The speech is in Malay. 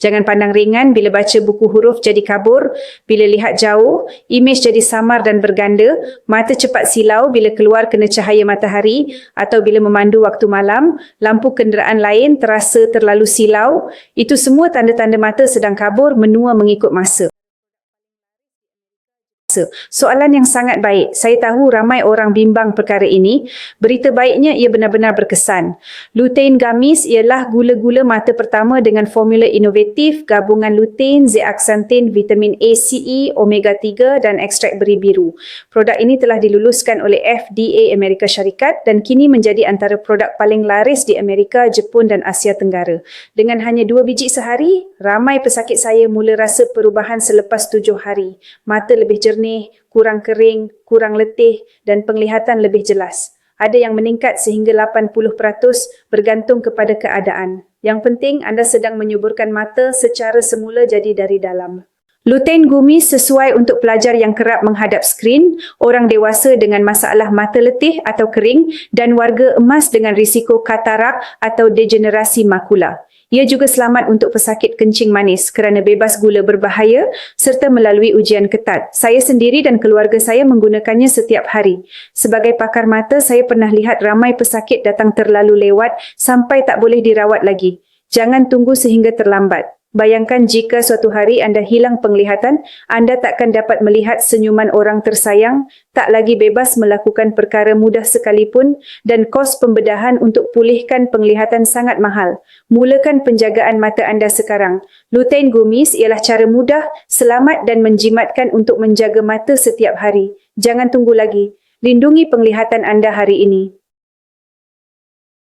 Jangan pandang ringan bila baca buku huruf jadi kabur, bila lihat jauh, imej jadi samar dan berganda, mata cepat silau bila keluar kena cahaya matahari atau bila memandu waktu malam, lampu kenderaan lain terasa terlalu silau. Itu semua tanda-tanda mata sedang kabur menua mengikut masa. Soalan yang sangat baik. Saya tahu ramai orang bimbang perkara ini. Berita baiknya ia benar-benar berkesan. Lutein Gummies ialah gula-gula mata pertama dengan formula inovatif gabungan lutein, zeaxanthin, vitamin A, CE, omega 3 dan ekstrak beri biru. Produk ini telah diluluskan oleh FDA Amerika Syarikat dan kini menjadi antara produk paling laris di Amerika, Jepun dan Asia Tenggara. Dengan hanya 2 biji sehari, ramai pesakit saya mula rasa perubahan selepas 7 hari. Mata lebih jernih, kurang kering, kurang letih dan penglihatan lebih jelas. Ada yang meningkat sehingga 80% bergantung kepada keadaan. Yang penting anda sedang menyuburkan mata secara semula jadi dari dalam. Lutein Gummies sesuai untuk pelajar yang kerap menghadap skrin, orang dewasa dengan masalah mata letih atau kering dan warga emas dengan risiko katarak atau degenerasi makula. Ia juga selamat untuk pesakit kencing manis kerana bebas gula berbahaya serta melalui ujian ketat. Saya sendiri dan keluarga saya menggunakannya setiap hari. Sebagai pakar mata, saya pernah lihat ramai pesakit datang terlalu lewat sampai tak boleh dirawat lagi. Jangan tunggu sehingga terlambat. Bayangkan jika suatu hari anda hilang penglihatan, anda takkan dapat melihat senyuman orang tersayang, tak lagi bebas melakukan perkara mudah sekalipun dan kos pembedahan untuk pulihkan penglihatan sangat mahal. Mulakan penjagaan mata anda sekarang. Lutein Gummies ialah cara mudah, selamat dan menjimatkan untuk menjaga mata setiap hari. Jangan tunggu lagi. Lindungi penglihatan anda hari ini.